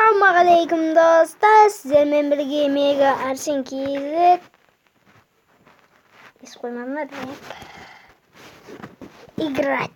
Assalamualaikum dostlar. Sizlerle birlikte Mega Arsen Kizet. İskoymanlar ya. İgrat.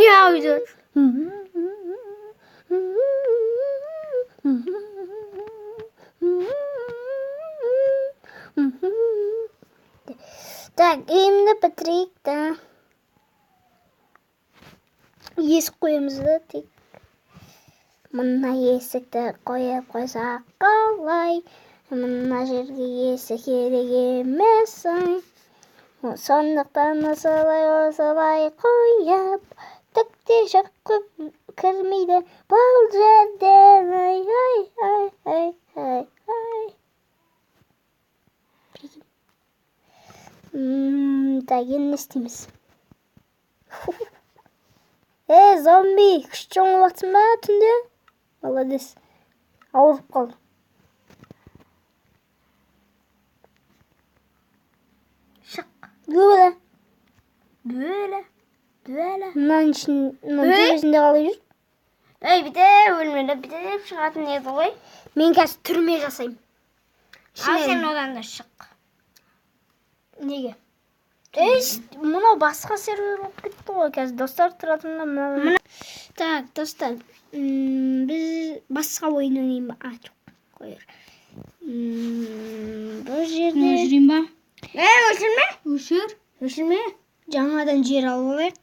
Ya güzel. Так, elimde Patrick da. Есік қоямыз да тек. Мына есікті қойып қойсақ қалай? Мына жерге есік керек емес ай. Сондықтан осылай қойып, тіпті жақып кірмейді бұл жерден. Ай. Так, енді не істейміз? Зомби, күшті оңылақтың ба түнде? Молодец. Ауырып қалды. Шық. Бөлі. Мынаның төбесінде қалай жүр? Біте өлмеді, біте деп шығатын еді ғой. Мен қазір түрме жасаймын. Ал сен одан да шық. Неге? Мынау басқа сервер болып кетті ғой. Қазір достар тұратында мына. Так, достар. Біз басқа ойын ойнайын ба? Жоқ. Қойыр. Бұл жерде... Өшірейін ба? Өшірме? Өшірме? Жаңадан жер алып алайық.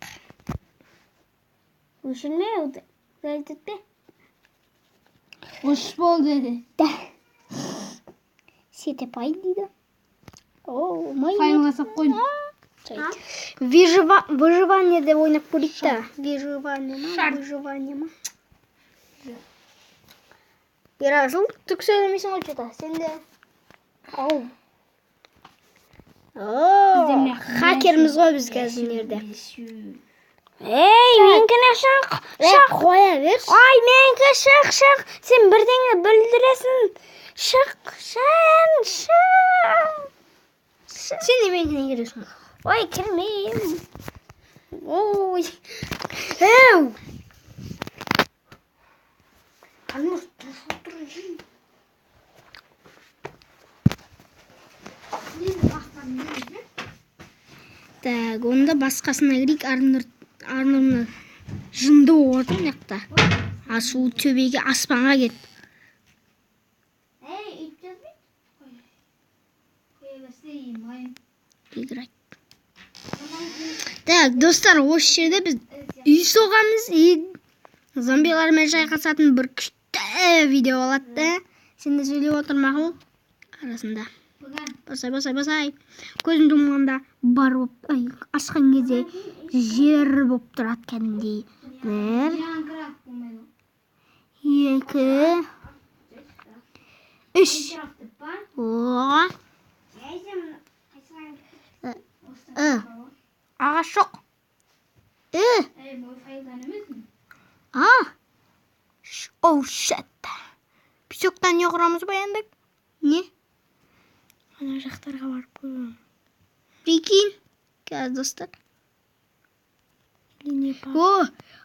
Өшірме? Өйтетпе? Өшіп бол деді. Да. Сете пай дейді. Файласап қой. Выживание деп ойнап көрейік та. Выживание ма? Ерасыл, түк сөйлемейсің ғой что-то. Сен де... Хакерміз ғой біз қазірде. Менкіне шық. Қоя бер. Менкі шық. Сен бірдеңе бүлдіресің. Шық. Сен неменкіне кересің? Кірмейм. Так, онда басқасына кірейік. Арнұрны жынды оғырды мынақта. Асу төбеге аспанға кет. Играть. Так, достар, осы жерде біз үй соғамыз. Зомбилармен шайқасатын бір күшті видео болады. Сен де сөйлеп отыр мақұл арасында. Басай. Көзім жұмғанда бар болып, ашқан кезде жер болып тұрады кәдімгідей. 1, 2, 3. Ағаш жоқ. Шет. Песоктан не құрамыз ба енді? Не? Ана жақтарға барып қойған. Прикинь. Қазір достар.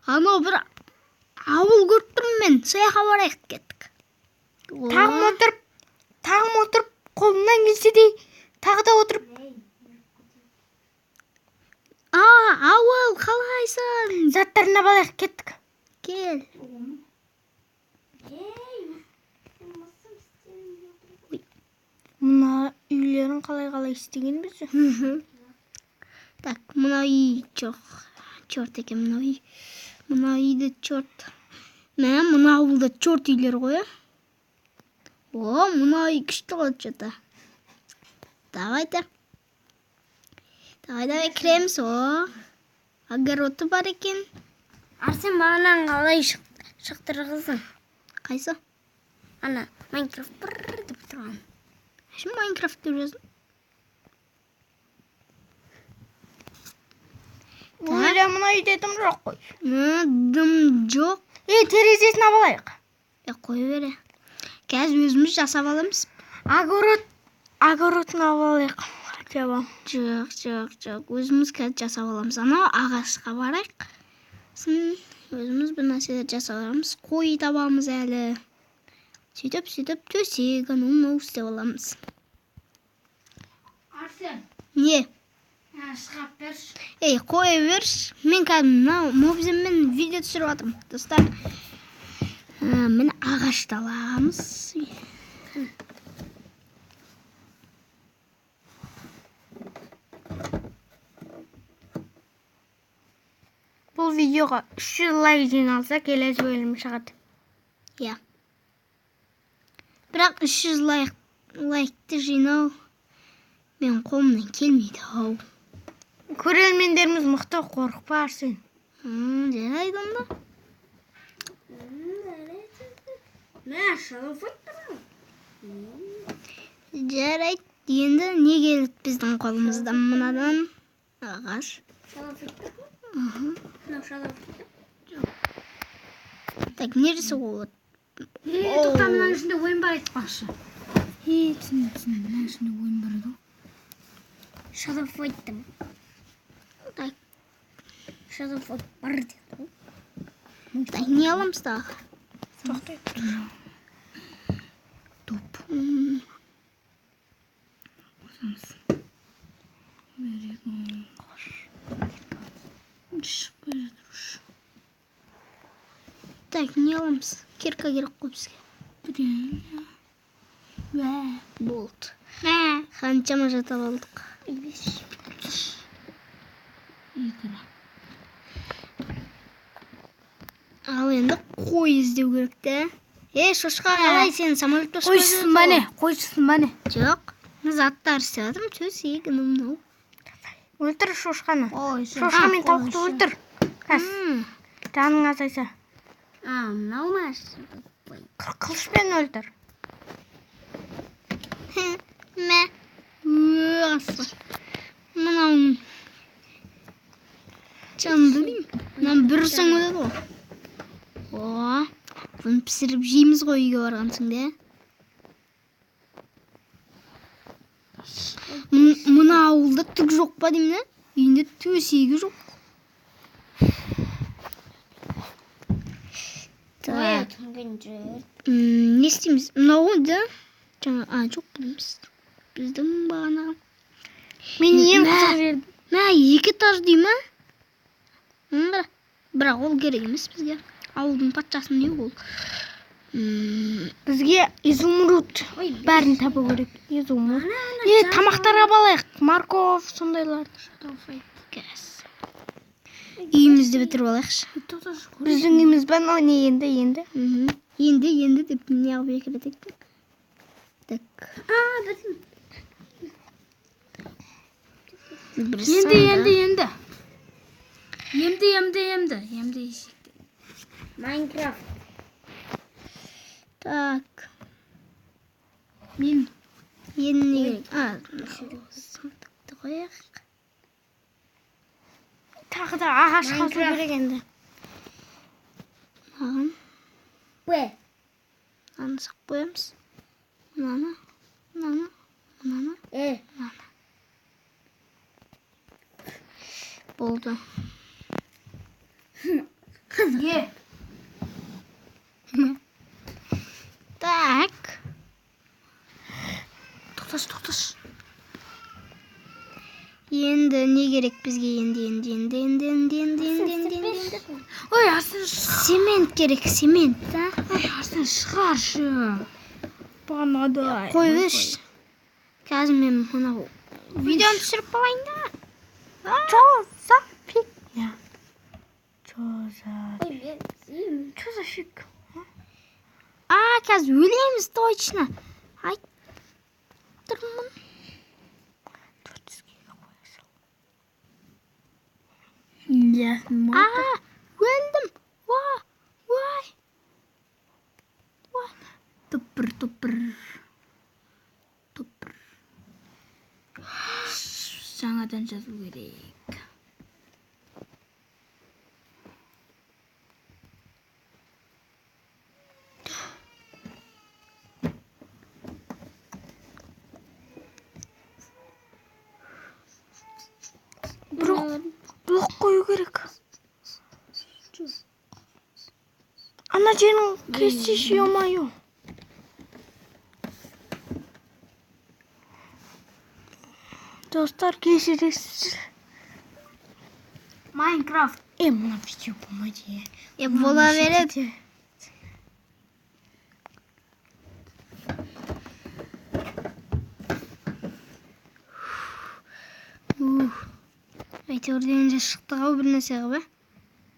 Анау бір ауыл көріп тұрмын мен. Сояққа барайық кеттік. Тағым отырып, қолымнан келсе де тағы да отырып. Ауыл, қалайсың? Заттарына балайық кеттік. Кел. Мына үйлерін қалай істеген біз? Так, мына үй жоқ. Чорт екен мына үй. Мына үйді чорт. Мына ауылда чорт үйлер ғой. Мына үй күшті ғой что-то. Давай кіреміз. Огороды бар екен. Арсен мағынан қалай шықтырғызың? Қайсы? Ана, Майнкрафт бір деп тұрған. Şimdi Minecraft diyoruz. Böyle мына үйде дым жоқ қой. Дым жоқ. Терезесін ап алайық. Қой бере. Қазір өзіміз жасап аламыз. Огородын ап алайық. Жоқ. Өзіміз қазір жасап аламыз. Анау ағашқа барайық. Өзіміз бір нәрселер жасап аламыз. Қой табамыз әлі. Сөйтіп төсек, анау істеп аламыз. Арсен, Не? шығап берші. Қоя берші. Мен қазір мынау мобизммен видео түсіріп жатырмын. Достар, мен ағашты аламыз. Бұл видеоға 300 лайк жиналса, келесі бөлім шығады. Иә. Бірақ 300 лайкты жинау мен қолымнан келмейді ау. Көрермендеріміз мықты, қорықпа Арсен. Жарайды онда. Жарайды. Енді не келді біздің қолымыздан мынадан? Ағаш. Так, нересі ол? Тоқта, мына ішінде ойын бар айтпақшы. Мына ішінде ойын бар еді. Шадафойттым. Так, Шадафойт бар деді. так, не аламыз тағы? Тоқтай. Топ. Так, не аламыз? Кирка керек қой бізге. Болды. Қаншама жатап алдық. Ал енді қой іздеу керек те. Шошқа, қалай сен самолетті Қойшысын ба не? Жоқ. Мен заттар істеп жатырмын. Төсек, мынау. Өлтір шошқаны. Шошқа мен тауықты өлтір. Жаның азайса. Мынау ма? Қылышпен өлтір. Мынау жанды деймін. Мынау бір соң өледі ғой. Бұны пісіріп жейміз ғой үйге барғансың да. Мына ауылда түк жоқ па деймін да? Үйінде төсегі жоқ. Так. Не істейміз? Мынау да? Жоқ білеміз. Біздің бағанағы. Мен ең қызық жерді. Екі этаж дей ма? Бірақ ол керек емес бізге. Ауылдың патшасының не ол? Бізге изумруд бәрін табу керек. Изумруд. Тамақтарға балайық. Морков, сондайларды. Үйімізді бітіріп алайықшы. Біздің үйіміз ба? Не енді? Енді деп не қылып екіретек. Так. Енді. Майнкрафт. Так. Мен енді не керек? Сандықты қояқ. Тағы да ағаш қазу керек енді. Маған. Мынаны сақ қоямыз. Мынаны. Болды. Так. Тоқташ. Енді не керек бізге? Енді. Ой, Арсен, Семент керек, семент, да? Арсен, шығаршы. Бағанада. Қой берші. Қазір мен мынау видеоны түсіріп қалайын да. Чё за фиг? Қазір өлеміз точно. Тұрмын. Өлдім. Вай. Топыр. Жаңадан жазу керек. жерін кесеші, ё-моё. Достар, кешіресіз. Майнкрафт. Мына видео болмайды. Бола береді. Әйтеуір дегенде шықты ғау бір нәрсе ғып,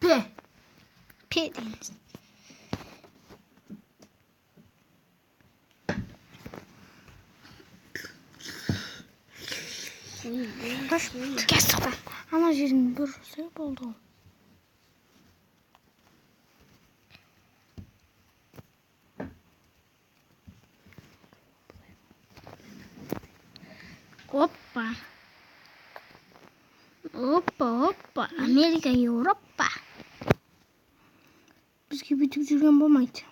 Пе дейміз. Кестік па. Ана жерін бір сәй болды. Опа. Опа. Америка, Европа. Бізге бүйтіп жүрген болмайды.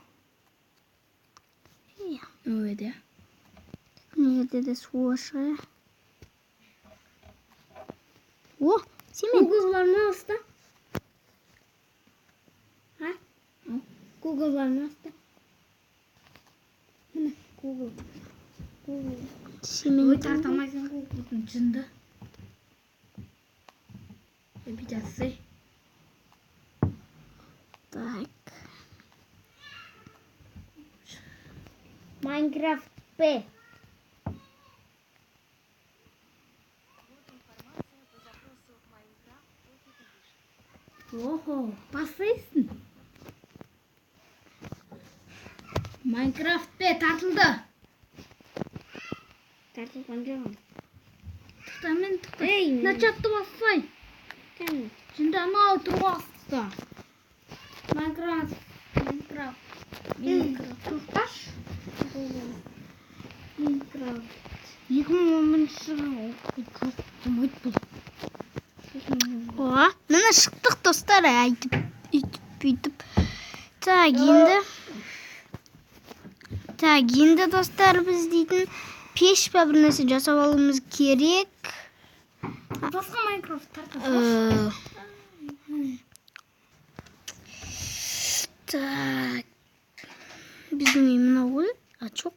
Öyle. Nerede de su aşağı. Oh, Simen. Google var mı hasta? Ha? Google var mı hasta? Hani Google. Simen. Tartamaysan Google'un içinde. Bir de Так. Minecraft P. Ого, basıyorsun. Minecraft P tartıldı. Tartılınca mı? Tutamen tıkla. Ne çattı basay? Şimdi ama oturup bastı. Minecraft. Tuttaş. Minecraft. 2011 жылы болмайды бұл. О, міне шықтық достар, айтып, бүйтіп. Так, енді достар біз дейтін пеш па бір нәрсе жасап алуымыз керек. Басқа Minecraft tartылды. Так. Біздің үй мына ғой. Жоқ.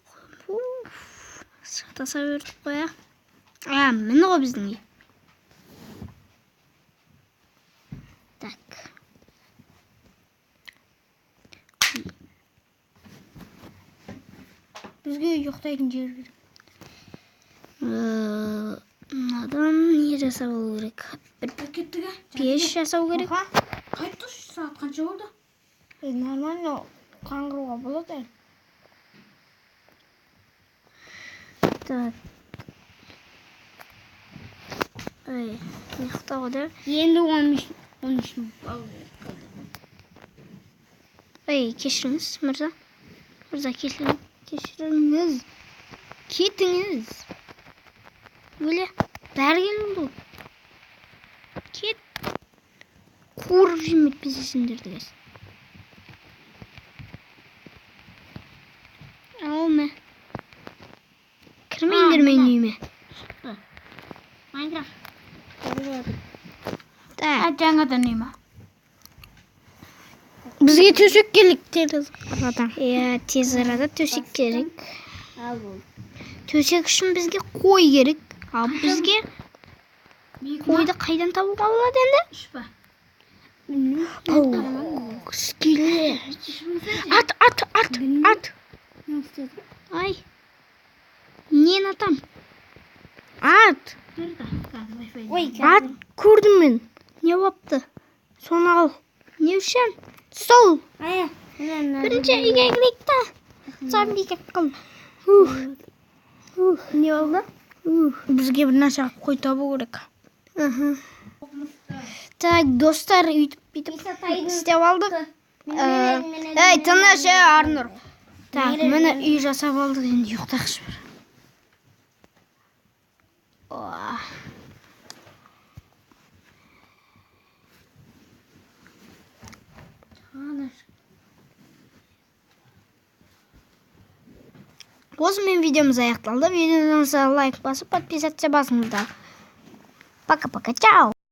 Сақтаса бердік қоя. Міне ғой біздің үй. Так. Бізге ұйықтайтын жер керек. Мынадан не жасап алу керек? Кеттіге. Пеш жасау керек. Қайтты сағат қанша болды? Нормально қаңғыруға болады. Так. Ай, ұйықта ғой деп. Енді 13 Ай, кешіріңіз, мырза. Мырза, кешіріңіз. Кетіңіз. Өле, бәрі келді. Кет. Қуырып жемет бізесіңдерді кәс. Алма. Кірмейіндер мен үйіме. Minecraft. Так. Жаңадан үйме. Бізге төсек керек тез арада. Тез арада төсек керек. Ал бұл. Төсек үшін бізге қой керек. Ал бізге қойды қайдан табуға болады енді? Үш па? Скелет. Ат. Ай. Нені атам? Ат. Ой, Ат көрдім мен. Не бапты? Соны ал. Не үшін? Сол. Бірінші үйге кірейік та. Зомби кеттім. Не болды? Бізге бір нәрсе қой табу керек. Так, достар, үйтіп істеп алдық. Эй, тыныш, Арнұр. Так, мені үй жасап алдық, енді ұйықтақшы бір. Осымен видеомыз аяқталды. Видеодан лайк басып, подписаться басыңыздар. Пока-пока, чао!